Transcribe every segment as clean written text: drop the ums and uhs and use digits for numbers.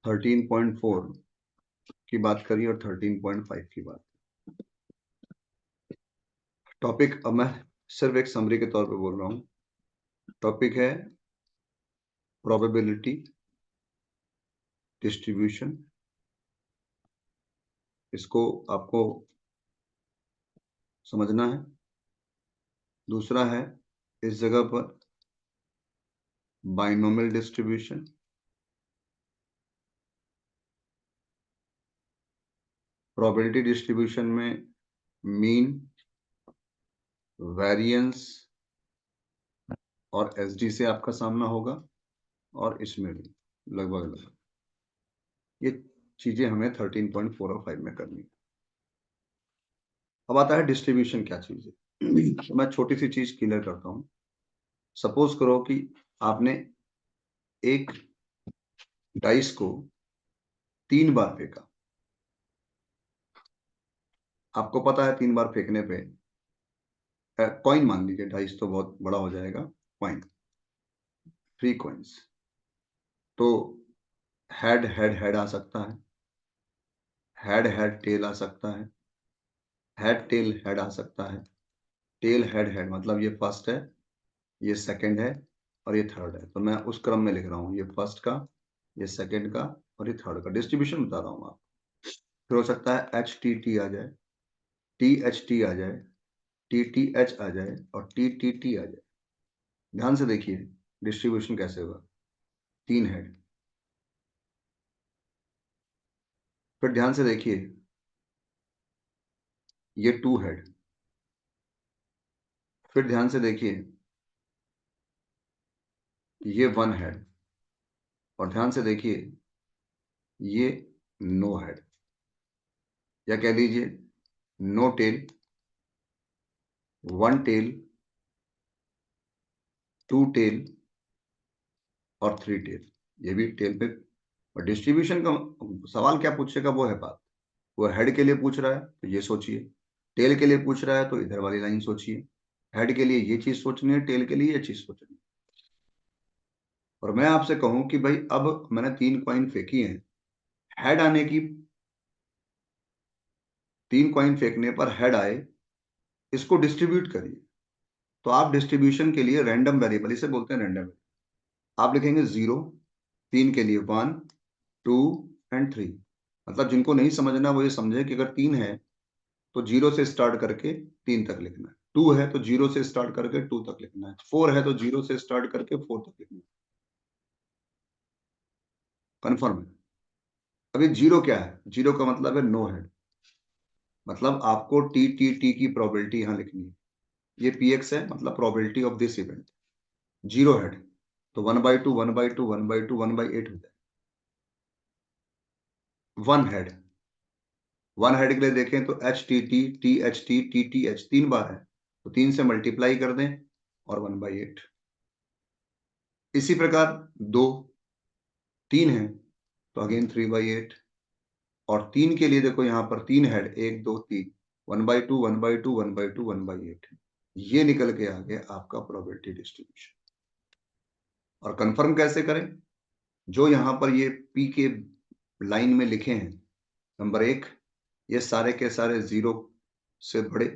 13.4 की बात करी और 13.5 की बात। टॉपिक अब मैं सिर्फ एक समरी के तौर पे बोल रहा हूं। टॉपिक है प्रोबेबिलिटी डिस्ट्रीब्यूशन। इसको आपको समझना है। दूसरा है इस जगह पर बाइनोमियल डिस्ट्रीब्यूशन। प्रोबेबिलिटी डिस्ट्रीब्यूशन में मीन, वेरिएंस और एसडी से आपका सामना होगा, और इसमें भी लगभग ये चीजें हमें 13.4 और 5 में करनी है। अब आता है डिस्ट्रीब्यूशन क्या चीज है। तो मैं छोटी सी चीज क्लियर करता हूं। सपोज करो कि आपने एक डाइस को 3 बार फेंका। आपको पता है 3 बार फेंकने पे कॉइन मान लीजिए, डाइस तो बहुत बड़ा हो जाएगा, कॉइन 3 कॉइन्स। तो हेड हेड हेड आ सकता है, हेड हेड टेल आ सकता है, हेड टेल हेड आ सकता है, टेल हेड हेड। मतलब ये फर्स्ट है, ये सेकंड है और ये थर्ड है। तो मैं उस क्रम में लिख रहा हूं, ये फर्स्ट का, ये सेकंड का और ये थर्ड का डिस्ट्रीब्यूशन बता रहा हूं आप। फिर हो सकता है एच टी टी आ जाए, टी एच टी आ जाए, टी टी एच आ जाए और टी टी टी आ जाए। ध्यान से देखिए डिस्ट्रीब्यूशन कैसे होगा। 3 हेड। फिर ध्यान से देखिए ये 2 हेड। फिर ध्यान से देखिए ये 1 हेड। और ध्यान से देखिए ये नो हेड, या कह लीजिए नो टेल, 1 टेल, 2 टेल और 3 टेल। ये भी टेल पे। और डिस्ट्रीब्यूशन का सवाल क्या पूछेगा वो है बात। वो हेड के लिए पूछ रहा है तो ये सोचिए, टेल के लिए पूछ रहा है तो इधर वाली लाइन सोचिए। हेड के लिए ये चीज सोचनी है, टेल के लिए ये चीज सोचनी है। और मैं आपसे कहूं कि भाई अब मैंने 3 कॉइन फेंकी हैं, हेड आने की, 3 कॉइन फेंकने पर हेड आए, इसको डिस्ट्रीब्यूट करिए। तो आप डिस्ट्रीब्यूशन के लिए रैंडम वेरिएबल, इसे बोलते हैं रैंडम, आप लिखेंगे 0, 3 के लिए 1, 2 एंड 3। मतलब जिनको नहीं समझना वो ये समझे कि अगर 3 है तो 0 से स्टार्ट करके 3 तक लिखना है, 2 है तो 0 से स्टार्ट करके 2 तक लिखना है, 4 है तो 0 से स्टार्ट करके 4 तक लिखना है। कन्फर्म है? अभी 0 क्या है? 0 का मतलब है नो हेड। मतलब आपको टी टी टी की प्रोबेबिलिटी यहां लिखनी है। ये पी एक्स है, मतलब probability of this event. 0 head तो 1/2 1/2 1/2 1/8 हो जाए। 1 हेड, 1 हेड के लिए देखें तो H T T T H T T T H 3 बार है, तो 3 से मल्टीप्लाई कर दें और 1/8। इसी प्रकार 2, 3 है तो अगेन 3/8। और 3 के लिए देखो यहां पर 3 हेड, 1 2 3, 1/2 1/2 1/2 1/8। ये निकल के आ गया आपका प्रोबेबिलिटी डिस्ट्रीब्यूशन। और कंफर्म कैसे करें? जो यहां पर ये पी के लाइन में लिखे हैं, नंबर 1, ये सारे के सारे 0 से बड़े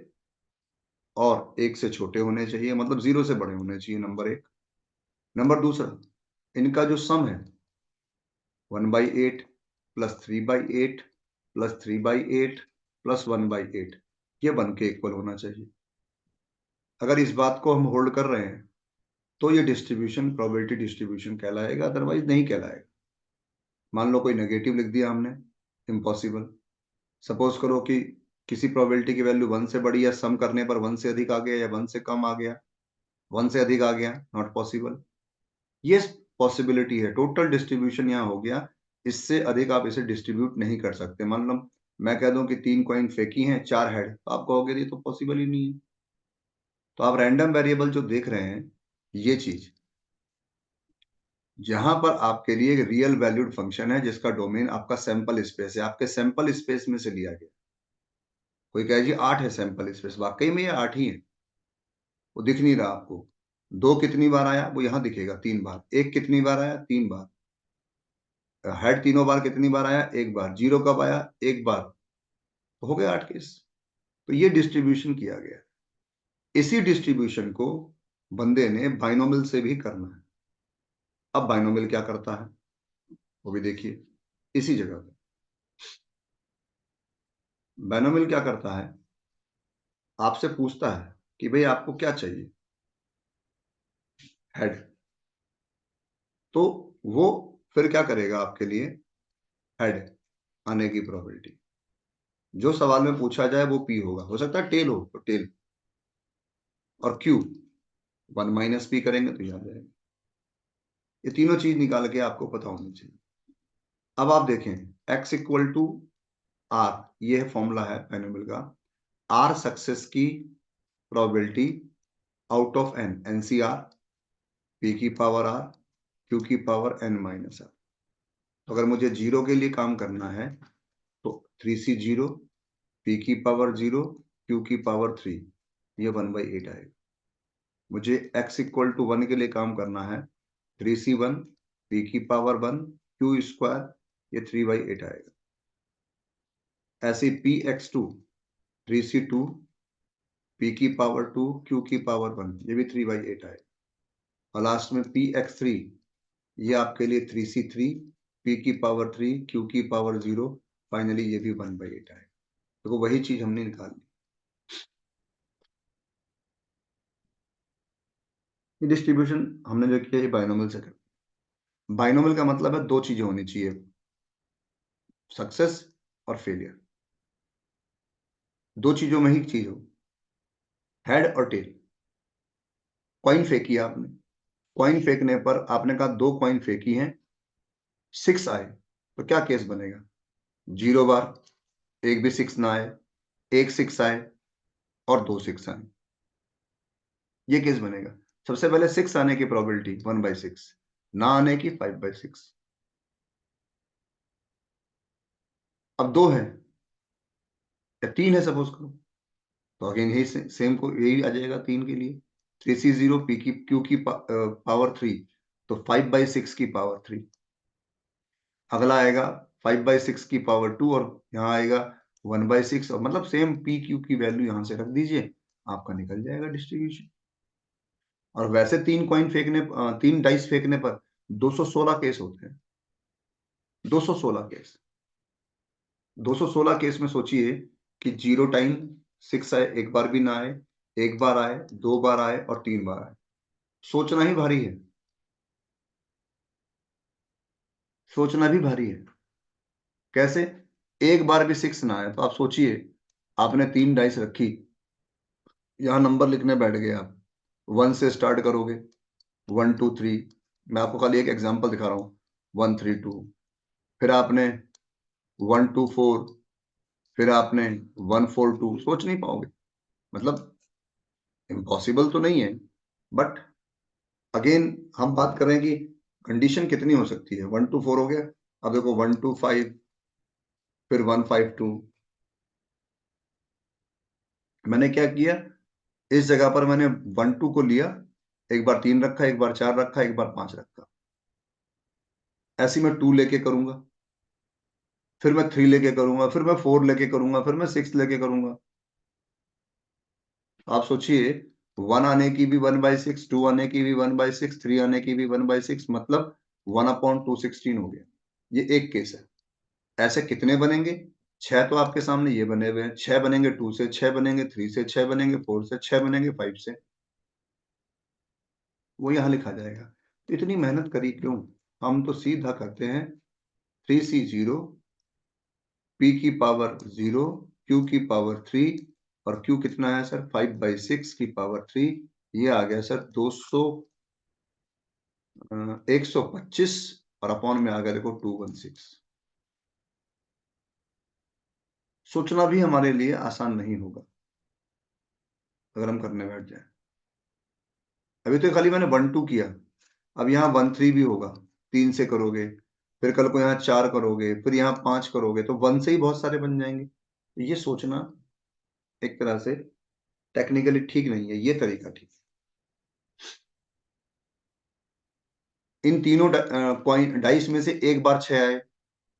और 1 से छोटे होने चाहिए, मतलब 0 से बड़े होने चाहिए, नंबर 1। नंबर दूसरा, इनका जो सम है 1/8 प्लस 3/8 प्लस 3/8 प्लस 1/8, ये बन के इक्वल होना चाहिए। अगर इस बात को हम होल्ड कर रहे हैं तो ये डिस्ट्रीब्यूशन प्रोबेबिलिटी डिस्ट्रीब्यूशन कहलाएगा, अदरवाइज नहीं कहलाएगा। मान लो कोई नेगेटिव लिख दिया हमने, इम्पॉसिबल। सपोज करो कि किसी प्रोबेबिलिटी की वैल्यू 1 से बड़ी, या सम करने पर 1 से अधिक आ गया या 1 से कम आ गया, 1 से अधिक आ गया, नॉट पॉसिबल। ये पॉसिबिलिटी है, टोटल डिस्ट्रीब्यूशन यहाँ हो गया। इससे अधिक आप इसे डिस्ट्रीब्यूट नहीं कर सकते। मान लो मैं कह दूं कि 3 कॉइन फेंकी हैं, 4 हेड, तो आप कहोगे ये तो पॉसिबल ही नहीं है। तो आप रैंडम वेरिएबल जो देख रहे हैं, ये चीज जहां पर आपके लिए एक रियल वैल्यूड फंक्शन है जिसका डोमेन आपका सैंपल स्पेस है, आपके सैंपल स्पेस में से लिया गया। कोई कहे जी 8 है सैंपल स्पेस, वाकई में ये 8 ही है, वो दिख नहीं रहा आपको। 2 कितनी बार आया वो यहां दिखेगा, 3 बार। 1 कितनी बार आया? 3 बार। हेड तीनों बार कितनी बार आया? एक बार। जीरो कब आया? एक बार। तो हो गया 8 केस। तो ये डिस्ट्रीब्यूशन किया गया। इसी डिस्ट्रीब्यूशन को बंदे ने बाइनोमियल से भी करना है। अब बाइनोमियल क्या करता है वो भी देखिए इसी जगह पे। बाइनोमियल क्या करता है, आपसे पूछता है कि भाई आपको क्या चाहिए, हेड। तो वो फिर क्या करेगा आपके लिए, हेड आने की प्रोबेबिलिटी जो सवाल में पूछा जाए वो पी होगा, हो सकता है टेल हो तो टेल, और क्यू 1 माइनस पी करेंगे तो याद जाएगा। ये तीनों चीज निकाल के आपको पता होनी चाहिए। अब आप देखें x इक्वल टू आर, ये फॉर्मूला है बाइनोमियल का। आर सक्सेस की probability out of N, nCr, P की पावर आर, क्यू की पावर एन माइनस आर। तो अगर मुझे जीरो के लिए काम करना है तो 3C0, पी की पावर 0, क्यू की पावर 3, ये 1/8 आएगा। मुझे x इक्वल टू 1 के लिए काम करना है 3C1, पी की पावर 1, क्यू स्क्वायर, ये 3/8 आएगा। ऐसे px2 3C2, पी की पावर 2, क्यू की पावर 1, ये भी 3/8 आएगा। और लास्ट में px3, ये आपके लिए 3C3, पी की पावर 3, क्यू की पावर 0, फाइनली ये भी 1/8 आएगा। तो वही चीज हमने निकाल ली। ये डिस्ट्रीब्यूशन हमने जो किया ये बाइनोमियल से कर। बाइनोमियल का मतलब है दो चीजें होनी चाहिए, सक्सेस और फेलियर। दो चीजों में ही चीज हो, हेड और टेल। कॉइन फेंकी आपने, कॉइन फेंकने पर आपने कहा 2 कॉइन फेंकी हैं, 6 आए, तो क्या केस बनेगा? 0 बार, एक भी 6 ना आए, एक 6 आए और 2 6 आए, ये केस बनेगा। सबसे पहले 6 आने की प्रोबेबिलिटी 1/6, ना आने की 5/6। अब 2 है या 3 है सपोज करो, तो अगेन यही सेम को यही आ जाएगा 3 के लिए। 3C0, पी की क्यू की पावर 3, तो 5/6 की पावर 3। अगला आएगा 5/6 की पावर 2 और यहाँ आएगा 1/6, और मतलब सेम पी क्यू की वैल्यू यहाँ से रख दीजिए, आपका निकल जाएगा डिस्ट्रीब्यूशन। और वैसे 3 कॉइन फेंकने 3 डाइस फेंकने पर 216 केस होते हैं। 216 केस, 216 केस में सोचिए कि 0 टाइम 6 आए, एक बार भी ना आए, एक बार आए, 2 बार आए और 3 बार आए। सोचना ही भारी है, सोचना भी भारी है। कैसे? एक बार भी 6 ना आए, तो आप सोचिए आपने 3 डाइस रखी, यहां नंबर लिखने बैठ गए आप, 1 से स्टार्ट करोगे, 1 2 3, मैं आपको खाली एक एग्जांपल दिखा रहा हूं, 1 3 2, फिर आपने 1 2 4, फिर आपने 1 4 2, सोच नहीं पाओगे। मतलब इम्पॉसिबल तो नहीं है, बट अगेन हम बात कर रहे हैं कि कंडीशन कितनी हो सकती है। 1 2 4 हो गया, अब देखो 1 2 5, फिर 1 5 2। मैंने क्या किया, इस जगह पर मैंने 1 2 को लिया, एक बार 3 रखा, एक बार 4 रखा, एक बार 5 रखा, ऐसी मैं 2 लेके करूंगा, फिर मैं 3 लेके करूंगा, फिर मैं 4 लेके करूंगा, फिर मैं 6 लेके करूंगा। आप सोचिए 1 आने की भी 1/6, 2 आने की भी 1/6, 3 आने की भी 1/6, मतलब 1/216 हो गया। ये एक केस है। ऐसे कितने बनेंगे? 6 तो आपके सामने ये बने हुए हैं, 6 बनेंगे 2 से, 6 बनेंगे 3 से, 6 बनेंगे 4 से, 6 बनेंगे 5 से, वो यहां लिखा जाएगा। तो इतनी मेहनत करी क्यों? हम तो सीधा करते हैं 3C0, पी की पावर 0, क्यू की पावर 3, और क्यू कितना है सर? 5/6 की पावर 3, ये आ गया सर 200, 125, और अपॉन में आ गया देखो 216। सोचना भी हमारे लिए आसान नहीं होगा अगर हम करने बैठ जाए। अभी तो खाली मैंने 1 2 किया, अब यहाँ 1 3 भी होगा, 3 से करोगे, फिर कल को यहाँ 4 करोगे, फिर यहाँ 5 करोगे, तो 1 से ही बहुत सारे बन जाएंगे। तो ये सोचना एक तरह से टेक्निकली ठीक नहीं है, ये तरीका ठीक है। इन तीनों पॉइंट डाइस में से एक बार 6 आए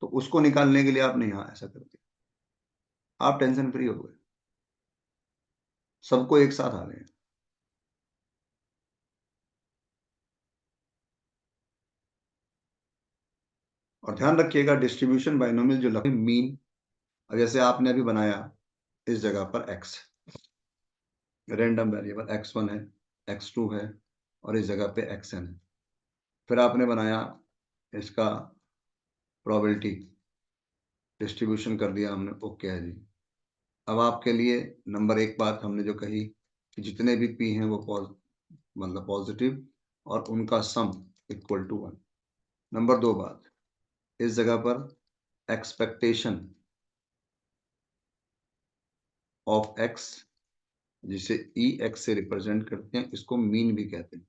तो उसको निकालने के लिए आपने यहां ऐसा कर दिया, आप टेंशन फ्री हो गए, सबको एक साथ आ गए। और ध्यान रखिएगा डिस्ट्रीब्यूशन बाइनोमियल जो लगे मीन, जैसे आपने अभी बनाया इस जगह पर x रैंडम वेरिएबल x1 है, x2 है और इस जगह पे xn है, फिर आपने बनाया इसका प्रोबेबिलिटी डिस्ट्रीब्यूशन कर दिया हमने, ओके है जी। अब आपके लिए नंबर एक बात हमने जो कही कि जितने भी p हैं वो मतलब पॉजिटिव और उनका सम इक्वल टू 1। नंबर दो बात, इस जगह पर एक्सपेक्टेशन ऑफ x जिसे ex से रिप्रेजेंट करते हैं, इसको मीन भी कहते हैं,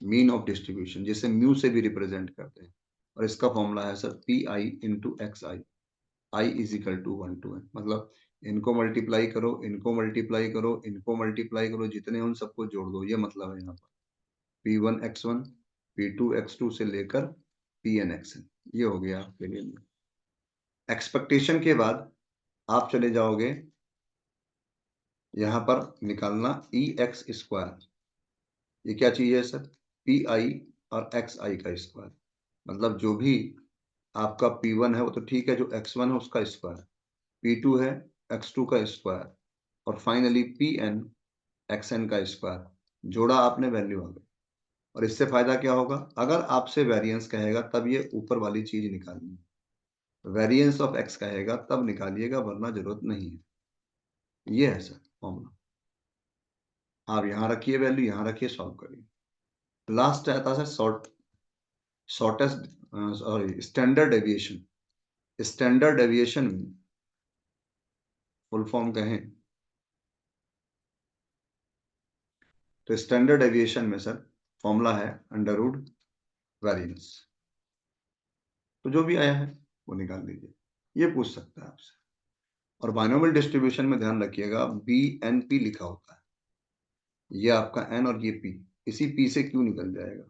मीन ऑफ डिस्ट्रीब्यूशन जिसे म्यू से भी रिप्रेजेंट करते हैं, और इसका फॉर्मूला है sir p i into x i, i is equal to 1 to n। मतलब इनको मल्टीप्लाई करो, इनको मल्टीप्लाई करो, इनको मल्टीप्लाई करो, जितने उन सबको जोड़ दो, ये मतलब है यहाँ पर p1x1 p2x2 से लेकर pnxn, ये हो गया आपके लिए। एक्सपेक्टेशन के बाद आप चले जाओगे यहां पर निकालना ई एक्स स्क्वायर, ये क्या चीज है सर, पी आई और एक्स आई का स्क्वायर, मतलब जो भी आपका P1 है वो तो ठीक है, जो x1 है उसका स्क्वायर, P2 है x2 का स्क्वायर, और फाइनली Pn xn का स्क्वायर, जोड़ा आपने वैल्यू आ गई। और इससे फायदा क्या होगा, अगर आपसे वेरिएंस कहेगा तब ये ऊपर वाली चीज निकालनी है, वेरिएंस ऑफ x कहेगा तब निकालिएगा, वरना जरूरत नहीं है। ये है सर फॉर्मूला, आप यहाँ रखिए वैल्यू, यहाँ रखिए, सॉल्व करिए। लास्ट आता है shortest sorry standard deviation. Standard deviation में फुल फॉर्म कहें तो स्टैंडर्ड डेविएशन में सर फॉर्मूला है अंडर रूट वेरिएंस, तो जो भी आया है वो निकाल लीजिए, ये पूछ सकता है आपसे। और बाइनोमियल डिस्ट्रीब्यूशन में ध्यान रखिएगा बी एन पी लिखा होता है, ये आपका एन और ये पी, इसी पी से क्यू निकल जाएगा,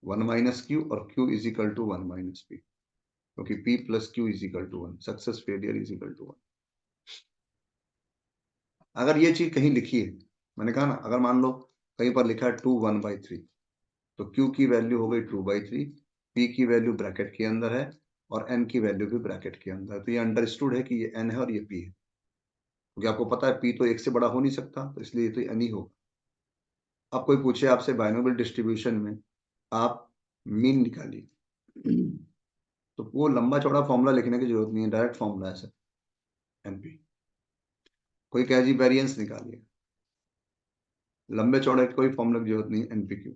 1 माइनस क्यू, और Q is equal to 1 minus P, क्योंकि P plus Q is equal to 1, success failure is equal to 1। अगर ये चीज कहीं लिखी है, मैंने कहा ना, अगर मान लो कहीं पर लिखा है 2 1/3, तो Q की वैल्यू हो गई 2/3, P की वैल्यू ब्रैकेट के अंदर है और N की वैल्यू भी ब्रैकेट के अंदर है, तो ये अंडरस्टूड है कि ये N है और ये P है, क्योंकि आपको पता है P तो एक से बड़ा हो नहीं सकता, तो इसलिए ये तो N ही होगा। अब कोई पूछे आपसे बाइनोमियल डिस्ट्रीब्यूशन में आप मीन निकालिए, तो वो लंबा चौड़ा फॉर्मूला लिखने की जरूरत नहीं है, डायरेक्ट फॉर्मूला है सर NP। कोई कहे जी वेरिएंस निकालिए, लंबे चौड़े कोई फॉर्मूला की जरूरत नहीं, NPQ,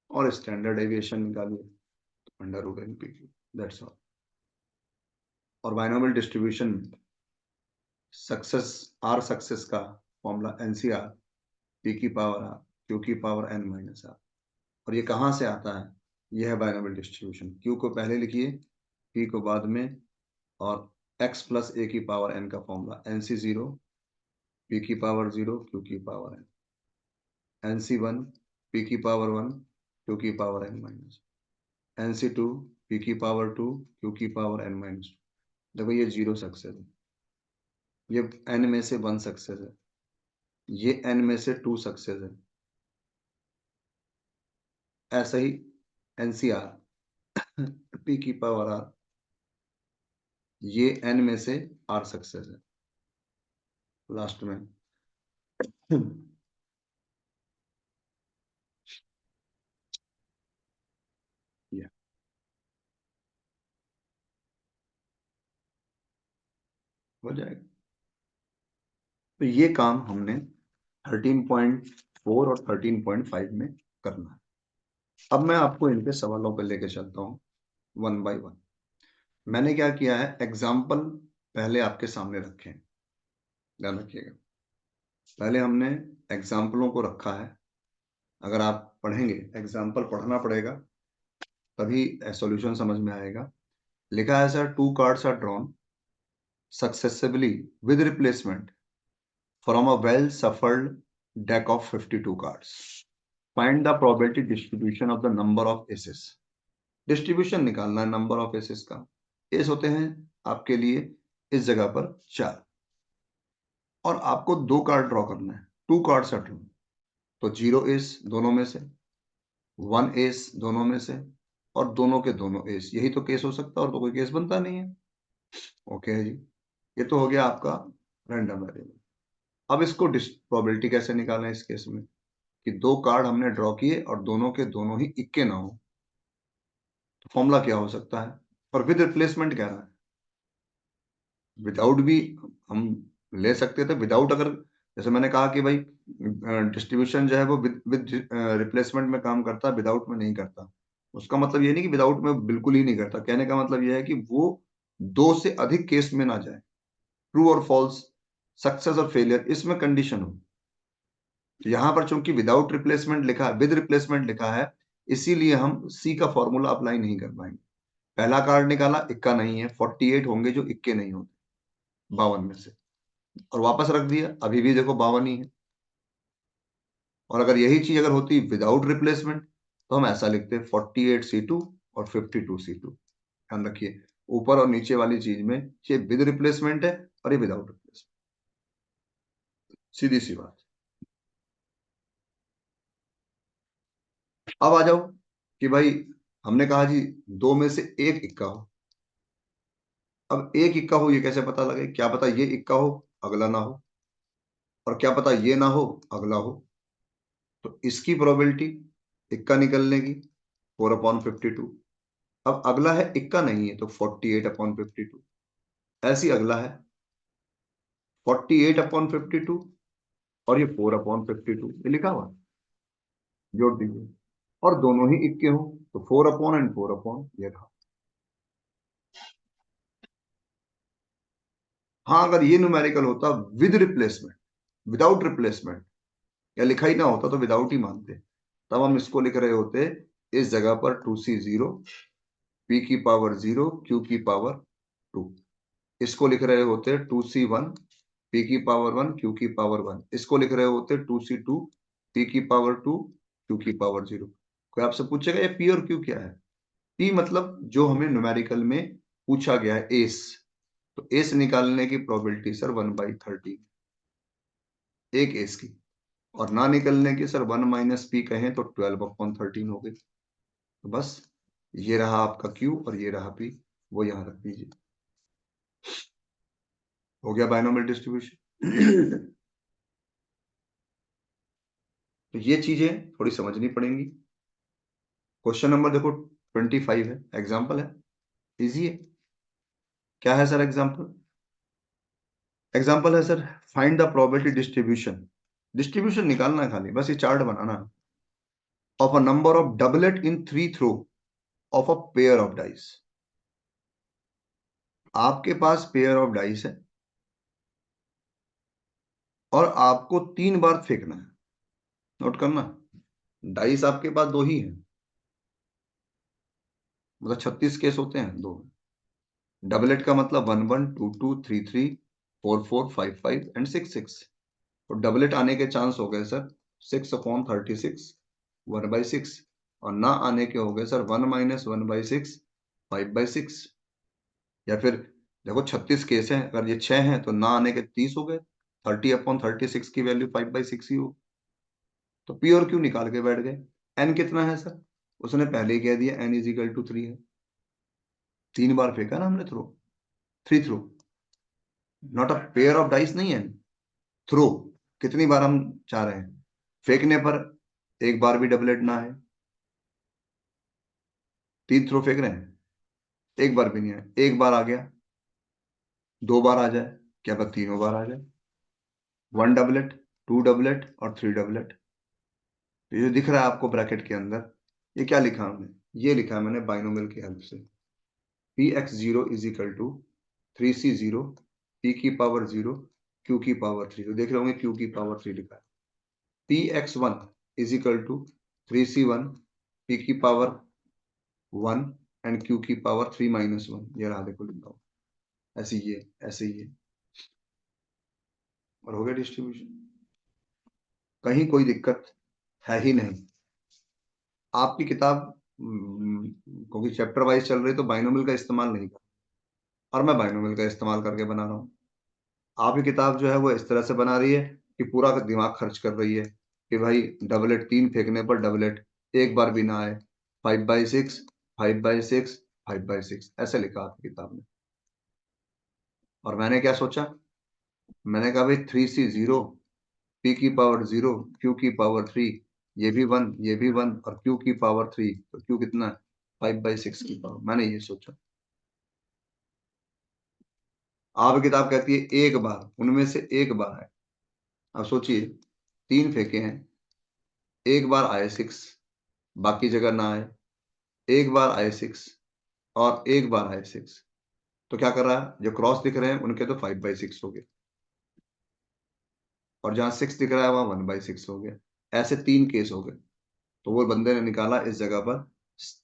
और स्टैंडर्ड डेविएशन निकालिए under root NPQ, that's all. और बाइनोमियल डिस्ट्रीब्यूशन में सक्सेस आर सक्सेस का फॉर्मूला NCR, P की पावर R, Q की पावर N माइनस R। और ये कहाँ से आता है, ये है बाइनोमियल डिस्ट्रीब्यूशन, Q को पहले लिखिए, P को बाद में, और x प्लस A की पावर N का फॉर्मूला NC0, P की पावर 0, Q की पावर N, NC1, P की पावर 1, Q की power N minus, NC2, P की पावर 2, Q की पावर N माइनस। देखो ये 0 सक्सेस है, ये N में से 1 सक्सेस है, ये N में से 2 सक्सेस है, ऐसा ही NCR P की पावर R, ये N में से R सक्सेस है, लास्ट में ये हो जाएगा। तो ये काम हमने 13.4 और 13.5 में करना है। अब मैं आपको इनके सवालों पर लेके चलता हूँ 1 by 1। मैंने क्या किया है, एग्जाम्पल पहले आपके सामने रखे हैं, ध्यान रखिएगा, पहले हमने एग्जाम्पलों को रखा है। अगर आप पढ़ेंगे, एग्जाम्पल पढ़ना पड़ेगा तभी सॉल्यूशन समझ में आएगा। लिखा है sir 2 cards are drawn successively with replacement from a well shuffled deck of 52 cards. Find the probability distribution of the number of aces. Distribution निकालना है नंबर ऑफ एसेस का। एस होते हैं आपके लिए इस जगह पर 4, और आपको 2 कार्ड ड्रॉ करना है, 2 कार्ड सेट लो। तो 0 एस दोनों में से, 1 एस दोनों में से, और दोनों के दोनों एस, यही तो केस हो सकता है, और तो कोई केस बनता नहीं है। ओके है जी, ये तो हो गया आपका रैंडम वेरिएबल। अब इसको प्रोबेबिलिटी कैसे निकालें इस केस में, कि 2 कार्ड हमने ड्रॉ किए और दोनों के दोनों ही इक्के ना हो। तो फॉर्मूला क्या हो सकता है, और विद रिप्लेसमेंट कह रहा है। विदाउट भी हम ले सकते थे, विदाउट अगर, जैसे मैंने कहा कि भाई डिस्ट्रीब्यूशन जो है वो विद रिप्लेसमेंट में काम करता है, विदाउट में नहीं करता। उसका मतलब ये नहीं कि विदाउट में बिल्कुल ही नहीं करता, कहने का मतलब ये है कि वो 2 से अधिक केस में ना जाए, ट्रू और फॉल्स, सक्सेस और फेलियर, इसमें कंडीशन हो। तो यहां पर चूंकि विदाउट रिप्लेसमेंट लिखा है, विद रिप्लेसमेंट लिखा है, इसीलिए हम सी का फॉर्मूला अप्लाई नहीं कर पाएंगे। पहला कार्ड निकाला, इक्का नहीं है, 48 होंगे जो इक्के नहीं होते 52 में से, और वापस रख दिया, अभी भी देखो 52 ही है। और अगर यही चीज अगर होती विदाउट रिप्लेसमेंट, तो हम ऐसा लिखते 48C2 और 52C2। ध्यान रखिए, ऊपर और नीचे वाली चीज में ये विद रिप्लेसमेंट है और ये विदाउट रिप्लेसमेंट, सीधी सी बात। अब आ जाओ कि भाई हमने कहा जी 2 में से एक इक्का हो। अब एक इक्का हो ये कैसे पता लगे, क्या पता ये इक्का हो अगला ना हो, और क्या पता ये ना हो अगला हो। तो इसकी प्रोबेबिलिटी इक्का निकलने की 4/52। अब अगला है इक्का नहीं है, तो 48/52। ऐसी अगला है 48/52, और ये 4/52, ये लिखा हुआ है, जोड़ दीजिए, और दोनों ही इक्के हो, तो 4 एंड 4 ये रहा। हाँ, अगर ये न्यूमेरिकल होता विद रिप्लेसमेंट, विदाउट रिप्लेसमेंट, या लिखा ही ना होता तो विदाउट ही मानते, तब हम इसको लिख रहे होते इस जगह पर 2C0 P की पावर 0 Q की पावर 2। इसको लिख रहे होते 2C1 P की पावर 1 Q की पावर 1। इसको लिख रहे होते 2C2 P की पावर 2 Q की पावर 0। कोई आपसे पूछेगा ये P और Q क्या है? P मतलब जो हमें न्यूमेरिकल में पूछा गया है, एस। तो एस निकालने की प्रोबेबिलिटी सर 1/30, एक एस की। और ना निकलने की सर 1 - P कहें तो 12/13 हो गई। तो बस ये रहा आपका Q और ये रहा P, वो यहां रख दीजिए। हो गया बायनोमियल डिस्ट्रीब्यूशन। तो ये चीजें थोड़ी समझनी पड़ेंगी। क्वेश्चन नंबर देखो 25 है, एग्जाम्पल है, इजी है। क्या है सर एग्जाम्पल? एग्जाम्पल है sir, find the probability distribution. Distribution निकालना है खाली, बस ये चार्ट बनाना है, of a number of doublet in 3 throw of a pair of dice. आपके पास पेयर ऑफ डाइस है और आपको 3 बार फेंकना है। नोट करना, डाइस आपके पास 2 ही है, मतलब 36 केस होते हैं 2। डबलेट का मतलब 1 1 2 2 3 3 4 4 5 5 एंड 6 6। तो डबलेट आने के चांस हो गए सर 6/36, 1/6। और ना आने के हो गए सर 1 - 1/6, 5/6। या फिर देखो 36 केस हैं, अगर ये 6 हैं तो ना आने के 30 हो गए, 30/36 की वैल्यू 5/6 ही हो। तो पी और क्यू निकाल के बैठ गए। एन कितना है सर, उसने पहले ही कह दिया n = 3 है। 3 बार फेंका ना हमने throw, 3 throw, not a pair of dice नहीं है, थ्रो। कितनी बार हम चाह रहे हैं फेंकने पर, एक बार भी डबलेट ना है, 3 थ्रो फेंक रहे हैं, एक बार भी नहीं है। एक बार आ गया, 2 बार आ जाए, क्या पता तीनों बार आ जाए। 1 डबलेट, 2 डबलेट और 3 डबलेट। तो ये दिख रहा है आपको ब्रैकेट के अंदर, ये क्या लिखा हमने, ये लिखा मैंने बाइनोमियल की हेल्प से, Px0 = 3C0 P की पावर 0 Q की पावर 3। तो देख रहे होंगे Q की पावर 3 लिखा है। Px1 = 3C1 P की पावर 1 एंड Q की पावर 3 - 1। ये रहा, देखो लिखा हूं, ऐसे ये, ऐसे ये, और हो गया डिस्ट्रीब्यूशन। कहीं कोई दिक्कत है ही नहीं। आपकी किताब क्योंकि चैप्टर वाइज चल रही तो बाइनोमियल का इस्तेमाल नहीं कर, और मैं बाइनोमियल का इस्तेमाल करके बना रहा हूँ। आपकी किताब जो है वो इस तरह से बना रही है कि पूरा का दिमाग खर्च कर रही है कि भाई डबलेट 3 फेंकने पर डबलेट एक बार भी ना आए, 5/6, 5/6, 5/6 ऐसे लिखा आपकी किताब में। और मैंने क्या सोचा, मैंने कहा भाई 3C0, P की पावर 0, Q की पावर 3, ये भी 1, ये भी 1, और Q की पावर 3, तो Q कितना है, 5/6 की पावर। मैंने ये सोचा। आप किताब कहती है एक बार, उनमें से एक बार है। अब सोचिए, 3 फेंके हैं, एक बार आए 6, बाकी जगह ना आए, एक बार आए 6, और एक बार आए 6, तो क्या कर रहा है, जो क्रॉस दिख रहे हैं उनके तो 5/6 हो गए, और जहां 6 दिख रहा है वहां 1/6 हो गया। ऐसे 3 केस हो गए। तो वो बंदे ने निकाला इस जगह पर,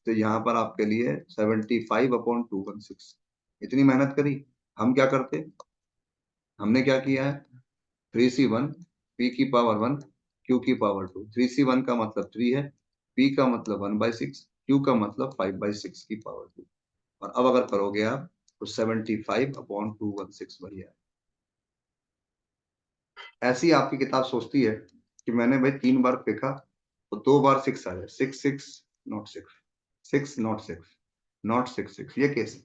तो यहाँ पर आपके लिए 75/216। इतनी मेहनत करी। हम क्या करते, हमने क्या किया है, 3C1, P की पावर 1, Q की पावर 2। 3C1 का मतलब 3 है, P का मतलब 1/6, Q का मतलब 5/6 की पावर 2। और अब अगर करोगे आप तो 75/216 वही है। ऐसी आपकी किताब सोचती है कि मैंने भाई 3 बार फेंका तो 2 बार 6 आ जाए, 6 6 नॉट 6, 6 नॉट 6, नॉट 6 6, ये केस है।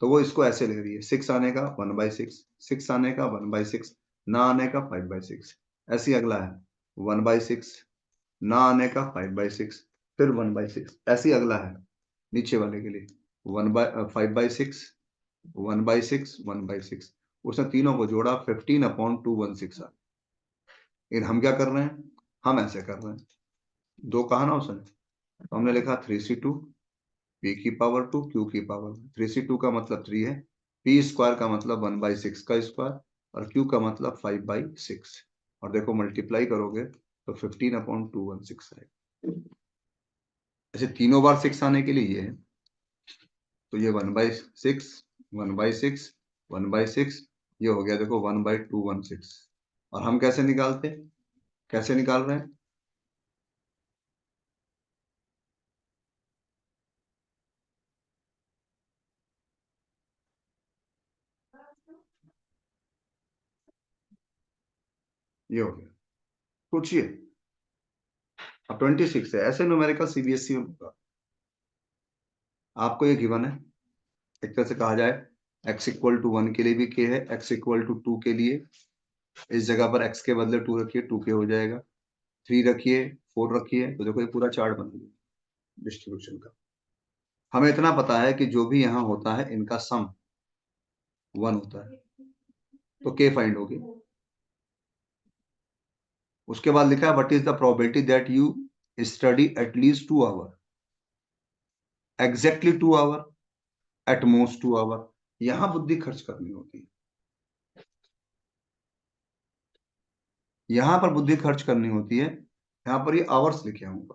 तो वो इसको ऐसे ले रही है, 6 आने का 1/6, 6 आने का 1/6, ना आने का 5/6। ऐसी अगला है 1/6, ना आने का 5/6, फिर 1/6। ऐसी अगला है नीचे वाले के लिए 5/6, 1/6, 1/6। उसने तीनों को जोड़ा, 15/216 आ। लेकिन हम क्या कर रहे हैं, हम ऐसे कर रहे हैं, दो कहा ना उसने, तो हमने लिखा 3C2, P की पावर 2, Q की पावर। 3C2 का मतलब 3 है, P स्क्वायर का मतलब 1/6 का स्क्वायर, और Q का मतलब 5/6। और देखो मल्टीप्लाई करोगे तो 15/216 आएगा। ऐसे तीनों बार 6 आने के लिए ये है, तो ये 1/6, 1/6, 1/6, ये हो गया देखो 1/216। और हम कैसे निकालते, कैसे निकाल रहे हैं, ये हो गया। सोचिए, अब 26 है, ऐसे न्यूमेरिकल सीबीएसई में होगा। आपको ये गिवन है, एक तरह से कहा जाए x=1 के लिए भी k है, x=2 के लिए इस जगह पर x के बदले 2 रखिए, 2k हो जाएगा। 3 रखिए, 4 रखिए, तो देखो ये पूरा चार्ट बन गया डिस्ट्रीब्यूशन का। हमें इतना पता है कि जो भी यहाँ होता है इनका सम 1 होता है, तो k फाइंड होगी। उसके बाद लिखा है what is the probability that you study at least 2 hour, exactly 2 hour, at most 2 hour. यहां बुद्धि खर्च करनी होती है, यहां पर बुद्धि खर्च करनी होती है। यहां पर ये आवर्स लिखे होंगे,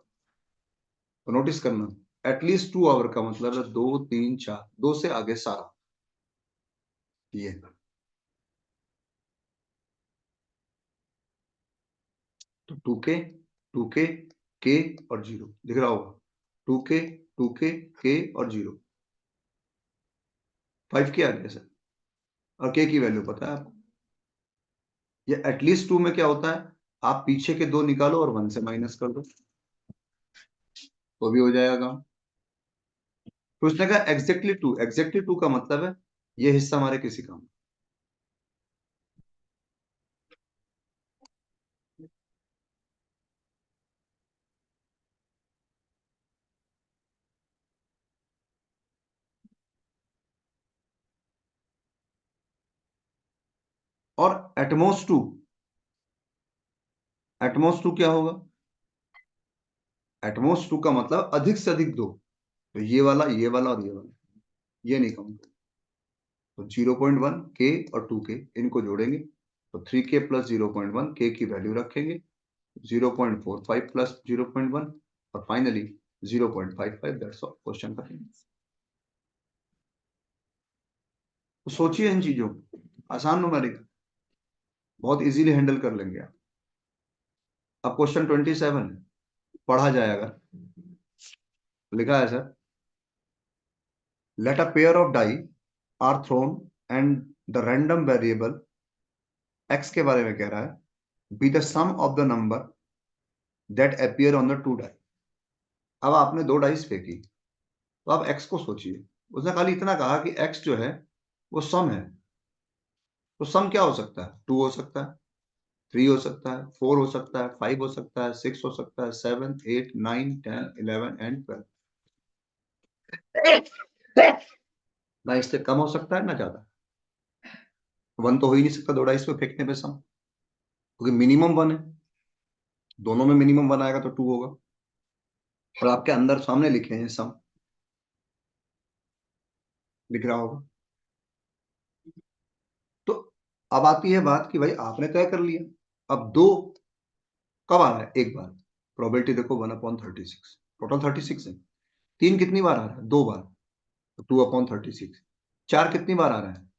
तो नोटिस करना, एटलीस्ट 2 आवर का मतलब है 2 3 4, 2 से आगे सारा ये। तो 2k और 0 दिख रहा होगा, 2k और 0, 5 के आ गया सर, और k की वैल्यू पता है आपको। ये एटलीस्ट 2 में क्या होता है, आप पीछे के 2 निकालो और 1 से माइनस कर दो, तो भी हो जाएगा काम। तो उसने कहा एग्जैक्टली 2, एग्जैक्टली 2 का मतलब है ये हिस्सा हमारे किसी काम। और एटमोस्ट 2 क्या होगा, एटमोस्ट 2 का मतलब अधिक से अधिक 2, तो ये वाला और ये वाला, ये नहीं काउंट। तो 0.1 के और 2k इनको जोड़ेंगे, तो 3k प्लस 0.1 k की वैल्यू रखेंगे, 0.45 प्लस 0.1, और फाइनली 0.55। दैट्स ऑल, क्वेश्चन का। तो सोचिए इन चीजों को, आसान न्यूमेरिकल, बहुत इजीली हैंडल कर लेंगे आप। अब क्वेश्चन 27 है, पढ़ा जाएगा। लिखा है sir, let a pair of die are thrown and the random variable x के बारे में कह रहा है be the sum of the number that appear on the two die. अब आपने दो डाइस फेंकी, तो आप एक्स को सोचिए। उसने खाली इतना कहा कि एक्स जो है वो सम है। तो सम क्या हो सकता है? 2 हो सकता है, 3 हो सकता है, 4 हो सकता है, 5 हो सकता है, 6 हो सकता है, 7, 8, 9, 10, 11 एंड 12। ना इससे कम हो सकता है ना ज्यादा। 1 तो हो ही नहीं सकता दो डाइस पे फेंकने पे सम, क्योंकि मिनिमम 1 है। दोनों में मिनिमम 1 आएगा तो 2 होगा। और आपके अंदर सामने लिखे हैं सम, लिख रहा होगा। तो अब आती है बात कि भाई आपने तय कर लिया, अब दो कब आ रहा है? एक बार। प्रोबेबिलिटी देखो 1/36, टोटल 36 है। 3 कितनी बार आ रहा है? 2 बार, तो 2/36। 4 कितनी बार आ रहा है?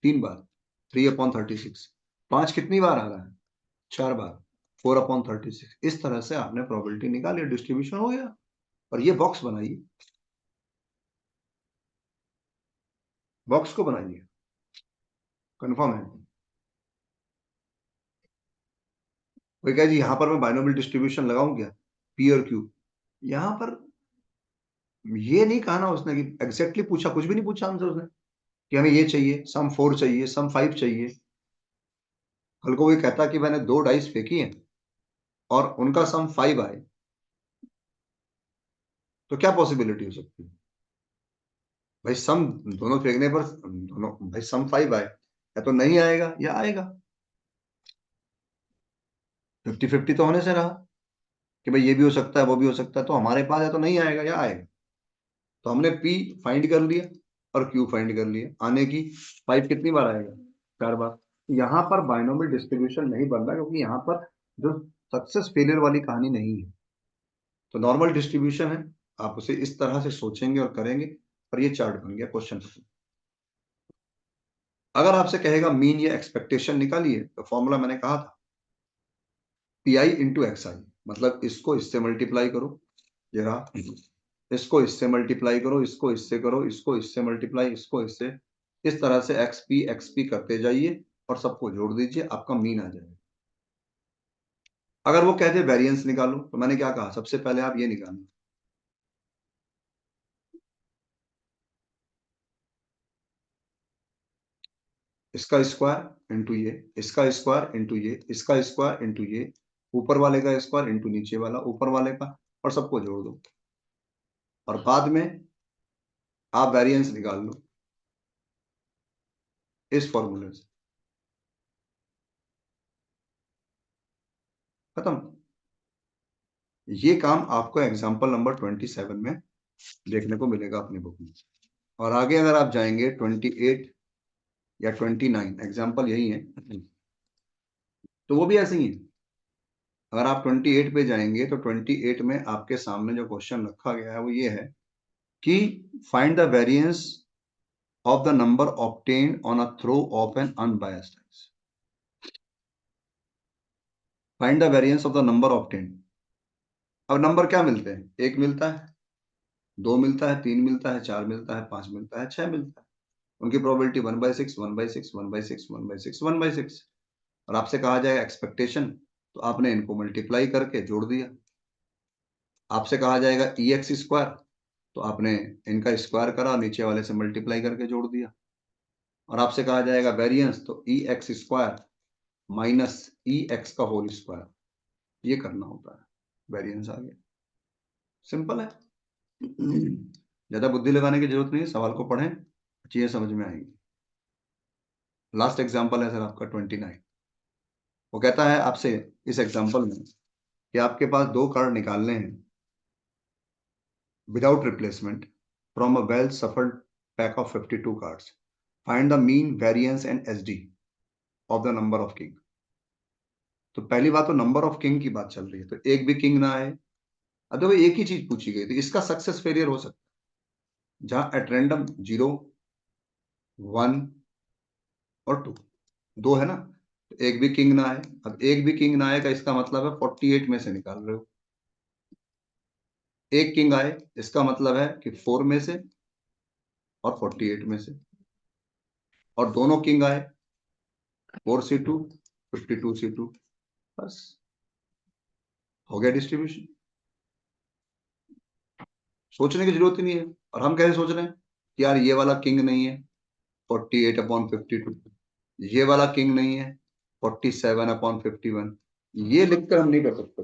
3 बार, 3/36। 5 कितनी बार आ रहा है? 4 बार, 4/36। इस तरह से आपने प्रोबेबिलिटी निकाली, डिस्ट्रीब्यूशन हो गया। और ये बॉक्स बनाइए, बॉक्स को बनाइए, कंफर्म है। कोई कहे जी यहां पर मैं बाइनोमियल डिस्ट्रीब्यूशन लगाऊं क्या, पी और क्यू? यहां पर ये नहीं कहा ना उसने कि एग्जैक्टली पूछा, कुछ भी नहीं पूछा हमसे उसने कि हमें ये चाहिए, सम 4 चाहिए, सम 5 चाहिए। कल को वो कहता कि मैंने दो डाइस फेंकी हैं और उनका सम 5 आए, तो क्या पॉसिबिलिटी हो सकती है? भाई सम दोनों फेंकने पर दोनों, भाई सम 5 आए, या तो नहीं आएगा या आएगा। 50-50 तो होने से रहा कि भाई ये भी हो सकता है वो भी हो सकता है, तो हमारे पास या तो नहीं आएगा या आएगा। तो हमने पी फाइंड कर लिया और क्यू फाइंड कर लिया। आने की 5 कितनी बार आएगा? 4 बार। यहाँ पर बाइनोमियल डिस्ट्रीब्यूशन नहीं बन रहा, क्योंकि यहाँ पर जो सक्सेस फेलियर वाली कहानी नहीं है, तो नॉर्मल डिस्ट्रीब्यूशन है। आप उसे इस तरह से सोचेंगे और करेंगे, और ये चार्ट बन गया क्वेश्चन। अगर आपसे कहेगा मीन या एक्सपेक्टेशन निकालिए, तो फॉर्मूला मैंने कहा था पी आई इंटू एक्स आई, मतलब इसको इससे मल्टीप्लाई करो, ये रहा, इसको इससे मल्टीप्लाई करो, इसको इससे करो, इसको इससे मल्टीप्लाई, इसको इससे, इस तरह से एक्स पी करते जाइए और सबको जोड़ दीजिए, आपका मीन आ जाएगा। अगर वो कहते वेरिएंस निकालो, तो मैंने क्या कहा, सबसे पहले आप ये निकालना, इसका स्क्वायर इंटू ये, इसका स्क्वायर इंटू ये, इसका स्क्वायर इंटू ये, ऊपर वाले का स्क्वायर इंटू नीचे वाला ऊपर वाले का, और सबको जोड़ दो। और बाद में आप वेरिएंस निकाल लो इस फॉर्मूले से। खत्म। ये काम आपको एग्जाम्पल नंबर 27 में देखने को मिलेगा अपनी बुक में। और आगे अगर आप जाएंगे 28 या 29, एग्जाम्पल यही है, तो वो भी ऐसे ही है। अगर आप 28 पे जाएंगे तो 28 में आपके सामने जो क्वेश्चन रखा गया है वो ये है कि find the variance of the number obtained on a throw of an unbiased x. Find the variance of the number obtained. अब नंबर क्या मिलते हैं? एक मिलता है, 2 मिलता है, 3 मिलता है, 4 मिलता है, 5 मिलता है, 6 मिलता है। उनकी प्रोबेबिलिटी 1/6, 1/6, 1/6, 1/6, 1/6। और आपसे कहा जाए एक्सपेक्टेशन, तो आपने इनको मल्टीप्लाई करके जोड़ दिया। आपसे कहा जाएगा ई एक्स स्क्वायर, तो आपने इनका स्क्वायर करा, नीचे वाले से मल्टीप्लाई करके जोड़ दिया। और आपसे कहा जाएगा वेरिएंस, तो ई एक्स स्क्वायर माइनस ई एक्स का होल स्क्वायर, ये करना होता है, वेरिएंस आ गया। सिंपल है। ज्यादा बुद्धि लगाने की जरूरत नहीं है, सवाल को पढ़ें, चीजें समझ में आएंगी। लास्ट एग्जाम्पल है सर आपका 29। वो कहता है आपसे इस एग्जाम्पल में कि आपके पास दो कार्ड निकालने हैं without replacement from a well shuffled pack of 52 cards. Find the mean, variance and SD of the number of king. तो पहली बात तो नंबर ऑफ किंग की बात चल रही है, तो एक भी किंग ना आए। अब देखो एक ही चीज पूछी गई थी, इसका सक्सेस फेलियर हो सकता है जहां एट रैंडम 0, 1 और 2, दो है ना, तो एक भी किंग ना आए। अब एक भी किंग ना आए का इसका मतलब है 48 में से निकाल रहे हो, एक किंग आए, इसका मतलब है कि 4 में से और 48 में से, और दोनों किंग आए 4c2 52c2, बस हो गया डिस्ट्रीब्यूशन। सोचने की जरूरत ही नहीं है। और हम कैसे सोच रहे हैं कि यार ये वाला किंग नहीं है 48/52, ये वाला किंग नहीं है 47/51, ये लिखकर हम नहीं कर सकते।